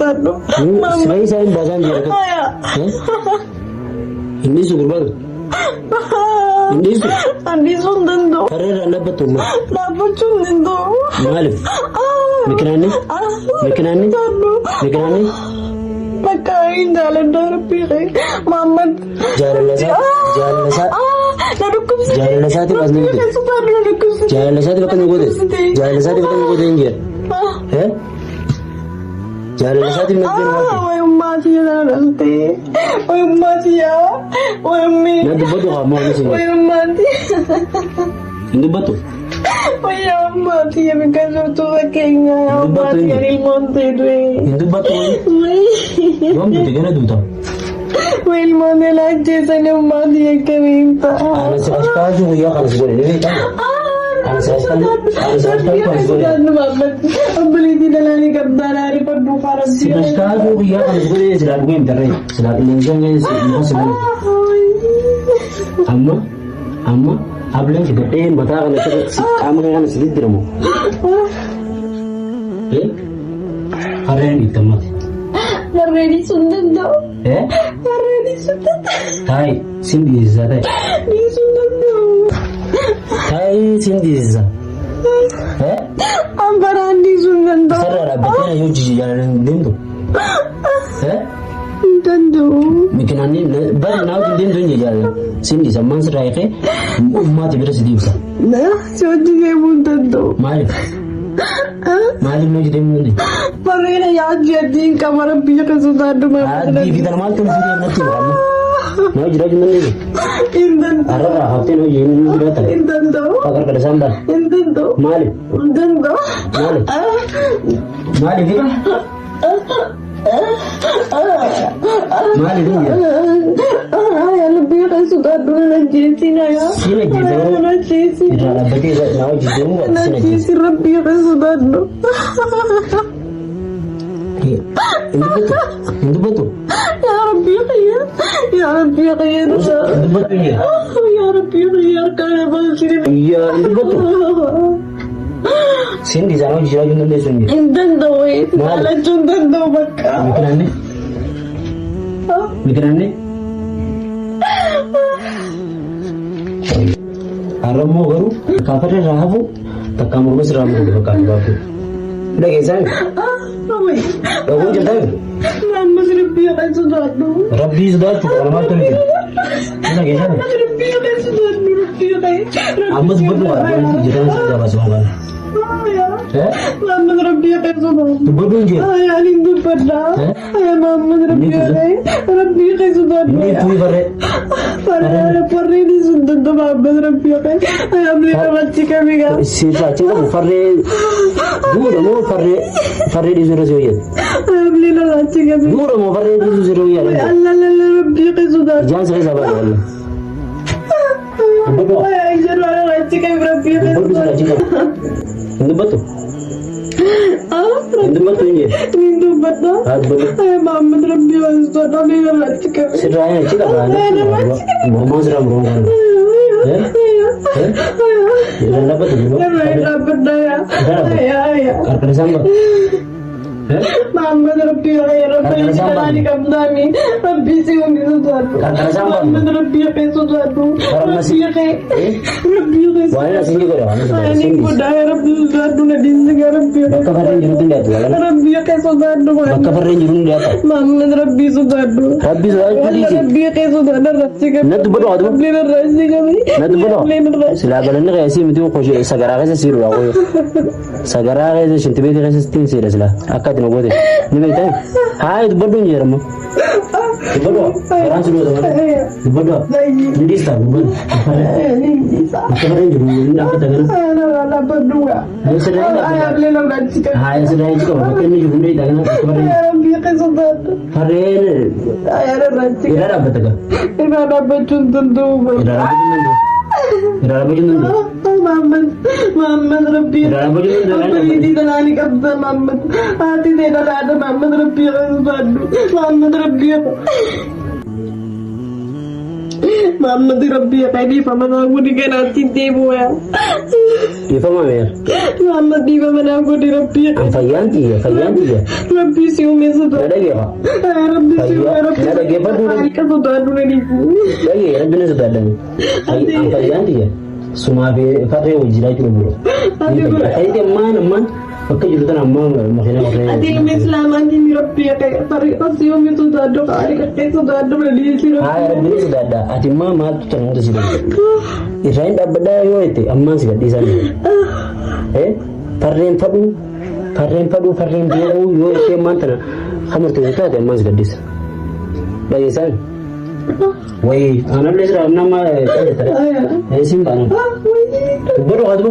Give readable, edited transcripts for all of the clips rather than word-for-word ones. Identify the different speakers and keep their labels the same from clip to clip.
Speaker 1: sodaadhu.
Speaker 2: Sibay isaa hin baasaan jira kan. Inni isu gurbaan. Inni isu.
Speaker 1: Andi sun danda'u.
Speaker 2: Farreeraan dhaabbatu immoo.
Speaker 1: Dhaabbachuu hin danda'u.
Speaker 2: Maaliif? Mikinaanni? Mikinaanni?
Speaker 1: Bakka hin jaaladha rabbii Muhammad.
Speaker 2: Jaalalasaa.
Speaker 1: Na dhukkubsite.
Speaker 2: Jaalalasaatiif as ni godhe.
Speaker 1: Na dhukkubsite.
Speaker 2: Jaalalasaatiif akka ni godhe. Jaalalasaatiif akka ni godhe hin jira. Jaalalasaatiif natti hin godhe.
Speaker 1: Way ummaatiya dhalte. Way ummaatiya. Way ummi.
Speaker 2: Na dubbatu haa moo ni
Speaker 1: Way ummaatiya.
Speaker 2: Hin dubbatu.
Speaker 1: Way ummaatiya biqiltuu fakkeenya. Ummaatiya ilmoon ta'e.
Speaker 2: Hin dubbatu. Yoom duute gara duuta.
Speaker 1: Way ilmoon laajjeesanii ummaatiya akkamiin ta'a.
Speaker 2: Ana si ashkaaju guyyaa kana si godhe ni beektaa? Ana si ashkaaju kana si godhe.
Speaker 1: Obboliitii dalaanii qabdaadhaa rifadhu faarabbii.
Speaker 2: Si ashkaaju guyyaa kana si godhe silaa dhugee hin darree. Silaa qilleensaan ga'e muka si godhe. Amma ableen si gadhee mataa kana qaama kana si diddiramu. Harreen ittammati.
Speaker 1: Harreen sun danda'u. Harreen sun danda'u.
Speaker 2: Taa'e sin dhiyeessisaa ta'e.
Speaker 1: Sun danda'u.
Speaker 2: Taa'e sin dhiyeessisaa.
Speaker 1: Ambaraan sun danda'u.
Speaker 2: Sarara dhaabbattee yoo jijjiiraan deemtu.
Speaker 1: Danda'u.
Speaker 2: Mikinaanni bari naa wajjin deemtu hin jijjiiraan. Sin dhiisa maan sirraa eegee uummata bira si deebisa.
Speaker 1: Si hojii deemuu danda'u.
Speaker 2: Maaliif? Maaliif na deemuu danda'e?
Speaker 1: Bareeda yaadni adiin qaba rabbii akka sodaadhu.
Speaker 2: Adii fi kana maaltu nuti deemnatti baafna? Na hojii raajuu danda'e?
Speaker 1: Hin danda'u.
Speaker 2: Har'a hafteen hojii hin jiraatan.
Speaker 1: Hin danda'u.
Speaker 2: Fakar kada sambal.
Speaker 1: Hin danda'u.
Speaker 2: Maaliif?
Speaker 1: Hin danda'u.
Speaker 2: Maaliif? Maaliif? Maaliif hin jira?
Speaker 1: Rabbii akka sodaadhu na ajjeesina yaa.
Speaker 2: Si na ajjeesina?
Speaker 1: Na ajjeesina.
Speaker 2: Irraa dhaabbatee na hojii deemuu waan si na ajjeesina.
Speaker 1: Najisi rabbii akka sodaadhu.
Speaker 2: Hin dubbatu?
Speaker 1: Yaa rabbii khayya. Yaa rabbii khayya.
Speaker 2: Hin dubbatu hin jira?
Speaker 1: Yaa rabbii khayya kana baasiri.
Speaker 2: Yaa hin dubbatu? Sin dhiisaan hojii jiraachuu hin dandeessu hin jira?
Speaker 1: Hin danda'u. Jaalachuu hin danda'u bakka.
Speaker 2: Mikinaanni? Mikinaanni? Har'ammoo garuu kaafarra irraa hafu takka mormas irraa muruudha fakkaatu baafuu. Dhageessaan? Dhaguun jirtaan?
Speaker 1: Ammas rabbii akka sodaadhu.
Speaker 2: Rabbii sodaachuu kana maaltu hin jiru? Dhageessaan?
Speaker 1: Rabbii akka sodaadhu. Rabbii akka.
Speaker 2: Ammas baddu waan jiran si gabaasa waan.
Speaker 1: Muhammad rabbii akka sodaadhu.
Speaker 2: Dubbaduu hin jiru?
Speaker 1: Ayaan hin dubbadha. Muhammad rabbii akka sodaadhu.
Speaker 2: Inni tuyi barree.
Speaker 1: Farreen sun danda'u Muhammad rabbii akka. Ayaan bira machi kamigaa.
Speaker 2: Siirraa achi qabu farree duudha moo farree dhiisuu irra si hoyyatu?
Speaker 1: Ayaan bira machi kamigaa.
Speaker 2: Duudha moo farree dhiisuu si irra hoyyatu?
Speaker 1: Allah rabbii akka sodaadhu.
Speaker 2: Ijaansa keessa baala walla. Dubbaduu?
Speaker 1: Ayaan jira machi kamigaa rabbii akka
Speaker 2: Dubbaduu
Speaker 1: sodaadhu.
Speaker 2: si achi qabu. Hin dubbatu? Hin dubbatu hin jiru?
Speaker 1: Hin dubbadha.
Speaker 2: Haa dubbadhu.
Speaker 1: Muhammad rabbii akka sodaadhu. Bira machi kamigaa.
Speaker 2: Sirraa hin achi qaba. Mormaa sirraa mormaa kana. Irra dhabbatu jiru? Qarqara isaan ba'a?
Speaker 1: Muhammad rabbii rabbii jalaani qabdaani rabbii si hundi sodaadhu.
Speaker 2: Qarqara isaan ba'a?
Speaker 1: Muhammad rabbii akka sodaadhu. Rabbii
Speaker 2: Waan asiin godhe waan
Speaker 1: ani godhaa rabbii sodaadhu na dinsiga rabbii
Speaker 2: bakka farreen jirutti hin dhiyaatu wala
Speaker 1: rabbii akka sodaadhu.
Speaker 2: bakka farreen jiru hin dhiyaata.
Speaker 1: Muhammad rabbii sodaadhu.
Speaker 2: Rabbii sodaachuu dhiisi.
Speaker 1: Rabbii akka sodaadhu irratti gabii.
Speaker 2: Natti godhu haa
Speaker 1: Rabbii irratti gabii.
Speaker 2: Natti godhu silaa galanni qeesii miti qoshee sagaraa keessa siiruudha qoyoo sagaraa keessa shintibeetii keessa ittiin siidha silaa akka ati na goote ni beektaa haa dubbadhu hin jedhamu dubbadhu garaan si dhoota malee dubbadhu ni dhiistaa dubbadhu bakka farreen jiru hin dhaabbata gara haa sirraa hin qabu bakka inni jiru hin dhiitaa gara bakka farreen farreen irraa dhaabbata gara
Speaker 1: irraa dhaabbachuun danda'u.
Speaker 2: irraa dhaabbachuun danda'u.
Speaker 1: Muhammad rabbii rabbii dalaani qabda Muhammad haati ta'e dalaadha Muhammad rabbii akka sodaadhu Muhammad rabbii Muhammad Rabbi kadi famana aku di kanati debu ya.
Speaker 2: Ifama mer.
Speaker 1: Muhammad di famana aku di Rabbi.
Speaker 2: Fayanti ya.
Speaker 1: Rabbi si umi sudah.
Speaker 2: Ada ge.
Speaker 1: Rabbi si Rabbi.
Speaker 2: Ada ge padu.
Speaker 1: Ka sudah dulu ni.
Speaker 2: Lagi ada benar sudah ada. Fayanti ya. Semua be fare wajira itu bro. Ini dia man. Maka juga kan makanya.
Speaker 1: Adi Islam anjing Rabbi kayak tarik kasih umi sudah ada kali kayak sudah ada di sini.
Speaker 2: Rabbi sudah ada. Ati mama tu tengok tu sini. Israel dah berdaya yo itu, amma sih di sana. Parren padu dia yo itu mantra. Kamu tu itu ada amma sih di sana. Bagi sana. Woi, anak lesra nama simpan. Baru ada.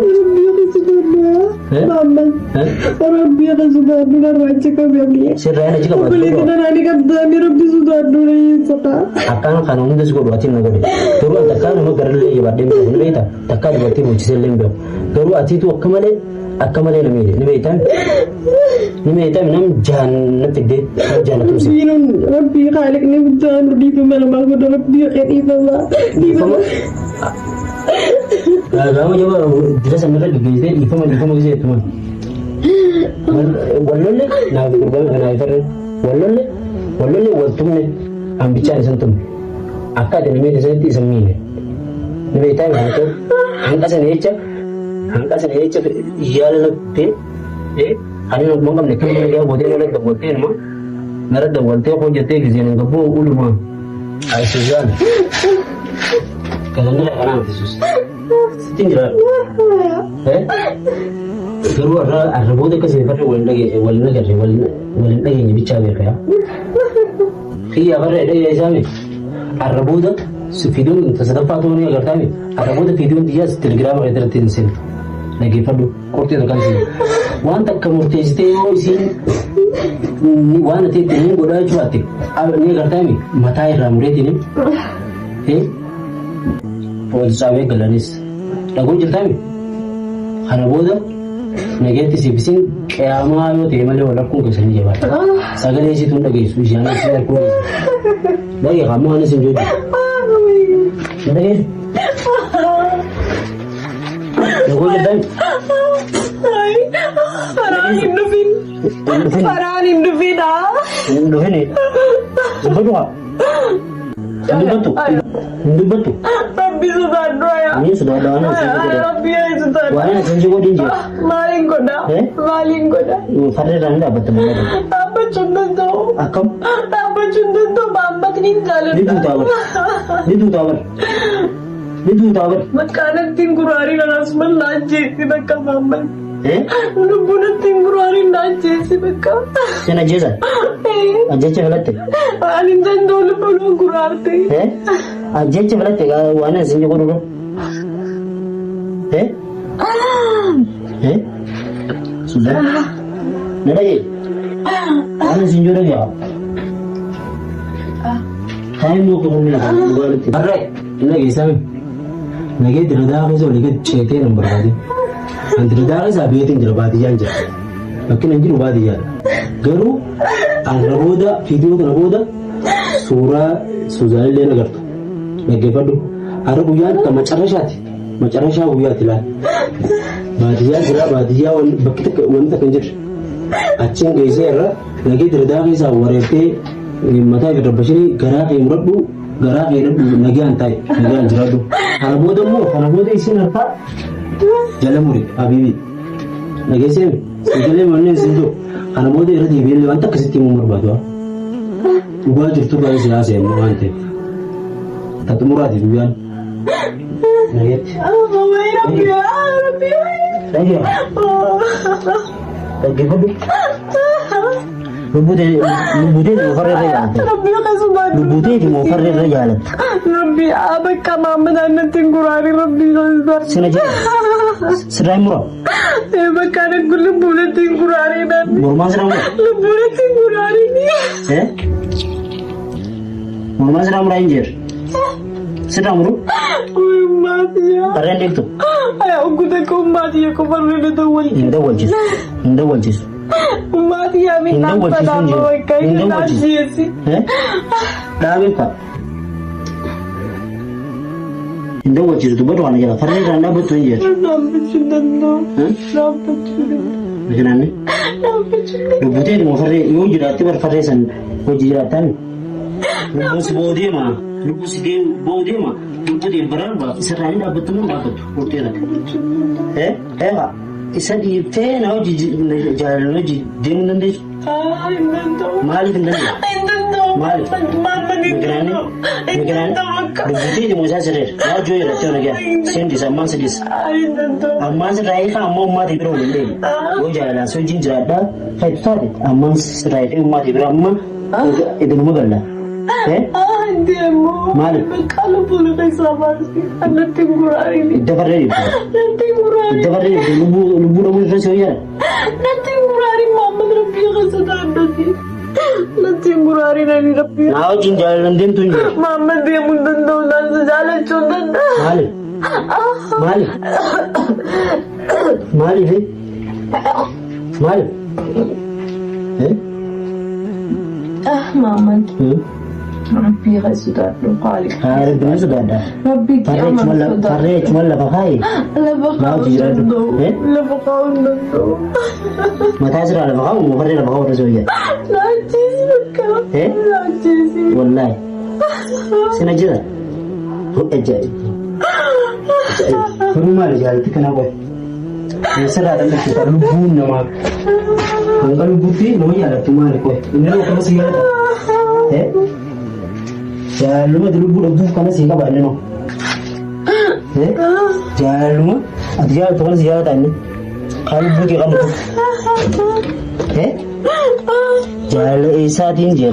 Speaker 1: Rabbi ada sudah ada rancak kami.
Speaker 2: Sirana juga baru.
Speaker 1: Beli kendaraan kan Rabbi sudah ada sata.
Speaker 2: Akan kanun itu juga buatin negara. Terus takkan mau kerja lagi pada mana itu? Takkan buatin muncul lembek. Terus ati itu akamale namanya. Ini itu nam jangan pede, jangan terus.
Speaker 1: Rabbi khalik ni jangan di pemalam aku dah Rabbi kayak itu lah.
Speaker 2: Kamu coba jelas anda juga itu, ifama gitu teman. Wallolle, nak berbagai nak itu. Wallolle waktu ni ambicara sentuh. Akak dan ini disebut semini. Ini itu yang itu. Angkat sengaja, iya lebih. Ano mo ngam ne kam ne ga bode ne da bote ma nara da bote ko jete gi zene ga bo uluma ay suzan kala ne ana tisus tinjra garu ara bode ka se fatu wanda ge walna ge ni bicha be ya iya bare dai ya jami ara bode su fidun tasadafatu ne ga tami ara bode fidun dia telegram ga dar tin sin lagi fadu korte da kan sin wanta kamurtejte yo isin wana te tin goda chuate ne garta mi matai ramre tin pol sabe galanis dago jirta mi khana boda negeti sibisin kiyama yo te male wala kun ke sani jaba sagale shi tun dage su jana sai ko dage kamu ana sin joji dage dago jirta mi Farhan Indovin ni. Betul. Tapi sudah ada ya. Ini sudah ada anak. Tapi sudah ada. Wah, senjata kau dinja. Maling kau dah. Farhan anda apa teman? Apa contoh tu? Akam. Apa contoh tu? Bapa ni jalan. Itu tawar. Makanan tingkurari nasman lanjut kita kamam. Bunuh tingkurari lanjut kita. Siapa jasa? Aja cakap tu. Alintan dulu puluh kurarte. Aja cakap tu. Wana senjata kau dulu. Sudah. Nada ye. Wana senjata dia. Hai mu kau ni nak buat itu. Arre. Ini kisah. Nage dirada ko so liga chete number badi dirada sa biyetin dirbadi yanja lakin anji rubadi ya garu an raboda video raboda sura suzaile na garto nage fadu arabu yan ta macarasha huyat la badiya wan bakita wanta kanjir acin gaisera nage dirada ko sa warete mata ga bashiri gara kai murabbu gara kai rabbu nage antai nage anjiradu Haraboda isin apa? Jalan murid, Habibi. Lagi sih, sejalan mana sih tu? Haraboda itu di bilik antak kesiti umur batu. Ubah justru kalau sih asal muante. Tatu murad itu kan. Nayat. Lagi. Lagi apa? Lubute mo farre jalan. Lubute mo farre jalan.
Speaker 1: Rabbi abak kamaman tingkurari Rabbi
Speaker 2: Senaja. Serai murah.
Speaker 1: Makanan gula bulat tingkurari dan.
Speaker 2: Murman seram.
Speaker 1: Bulat tingkurari ni.
Speaker 2: Murman seram ranger. Seram muru.
Speaker 1: Mati ya.
Speaker 2: Karen dek tu.
Speaker 1: Ayah aku tak kau mati ya kau baru dah tahu.
Speaker 2: Indah wajis.
Speaker 1: Mati ya minta pada mereka itu nasi sih.
Speaker 2: Dah apa? Indah wajib itu baru anak jalan. Farli randa betul ya. Macam ni? Luputnya itu mau Farli, yo jirat itu Farli san, wajib jiratan. Lupus bawa dia mah, lupus dia bawa dia mah, lupus dia berapa? Serahnya dapat tu dapat, putih lah. Kak, isa di teh nak jalan lagi, dia menanti. Mali menanti. Mali. Mikiran luputnya itu mau sahaja. Mau jual lah tu lagi. Sen di zaman sedis. Amma serai kan mau mati bro ni. Gua jalan so jin jirata. Kayak tu tadi. Amma serai itu mati bro amma. Itu nama gala.
Speaker 1: Dia mau.
Speaker 2: Mali.
Speaker 1: Kalau boleh saya sabar sih. Anak temporari ni.
Speaker 2: Dapat lagi.
Speaker 1: Temporari.
Speaker 2: Dapat lagi. Lubu nama itu siapa?
Speaker 1: Temporari mama lebih kesudah sih. Temporari nani lebih.
Speaker 2: Now jin jalan dem tu je.
Speaker 1: Mama dia mundur dan sejalan contoh.
Speaker 2: Mali. Mali. Mali ni. Mali.
Speaker 1: Mama. Lebih kesudah kali.
Speaker 2: Hari tu sudah ada.
Speaker 1: Lebih
Speaker 2: Pareh cuma lepas hai.
Speaker 1: Lepas kau nonton.
Speaker 2: Mata serah lepas kau, pareh lepas kau tu saja.
Speaker 1: Najis kau. Najis.
Speaker 2: Wallahi. Sengaja. Ajai. Rumah dia itu kenapa? Serah dan kita lubu nama. Angkat lubu tu, nama dia tu mana kau? Ini lo kalau siapa? Jangan lupa lubu kerana siapa balik no. Jangan lupa, dia tu kan siapa tadi? Kalau lubu dia kamu. Jangan Isa tinggi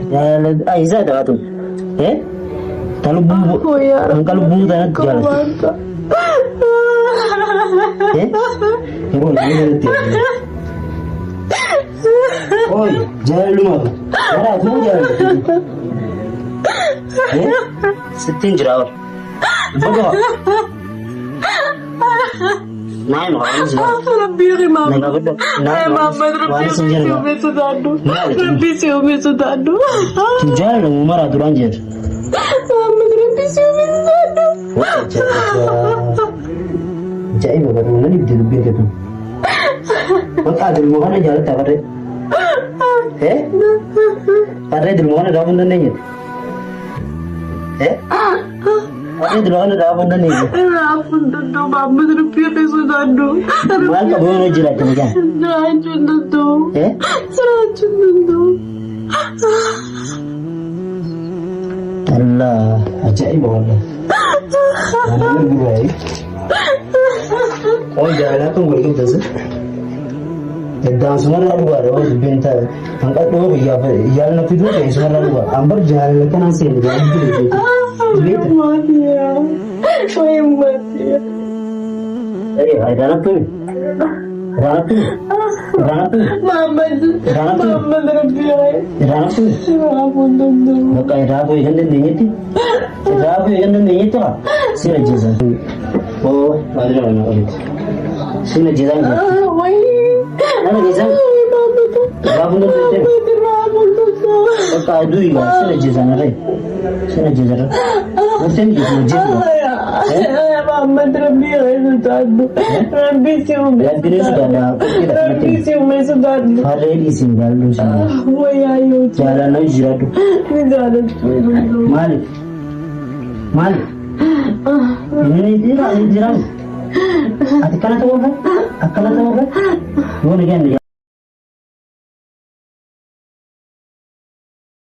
Speaker 2: jangan Isa dah tu. Kalau lubu, kalau lubu dah jalan. Ibu ni dia. Oi, jangan lupa. Ada tu jangan. Sitting jerawat. Bodoh. Naik orang sih.
Speaker 1: Lebih mama.
Speaker 2: Naik bodoh. Naik
Speaker 1: mama lebih sudah tu. Lebih sudah tu.
Speaker 2: Jangan umar aturan je.
Speaker 1: Mama lebih sudah tu.
Speaker 2: Jadi baru ni dia lebih tu. Maka ada mana jalan tak ada. Ada di mana dah benda ni. Ada di mana dah benda ni.
Speaker 1: Apa tu mama lebih sudah tu.
Speaker 2: Mal ka boleh jilat tu kan?
Speaker 1: Serajun tu. Serajun tu.
Speaker 2: Allah, ajaib banget. Mana buai? Oh jalan tu boleh tu sih. Dan semua orang luar, orang benta. Angkat tu jalan nak tidur ni semua orang luar. Ambar jalan kan asal jalan tu.
Speaker 1: Mati ya. Mati ya.
Speaker 2: Ada nak tu. Ratu.
Speaker 1: Mama tu. Mama lebih.
Speaker 2: Ratu.
Speaker 1: Apa tu?
Speaker 2: Maka Ratu yang ni tu. Ratu yang ni tu. Sila jizan. Oh, ada orang. Sila jizan.
Speaker 1: Wah.
Speaker 2: Mana jizan? Ratu tu. Maka ada juga sila jizan ada. Sila jizan. Mungkin itu jizan.
Speaker 1: Mama terbiar sudah tu.
Speaker 2: Lebih sudah ada.
Speaker 1: Lebih sudah tu.
Speaker 2: Hari ini singgah lu sana.
Speaker 1: Wah ayo.
Speaker 2: Jalan lagi jirat tu.
Speaker 1: Ni jalan tu.
Speaker 2: Malik. Ini jirat. Akan tahu apa? Boleh kan dia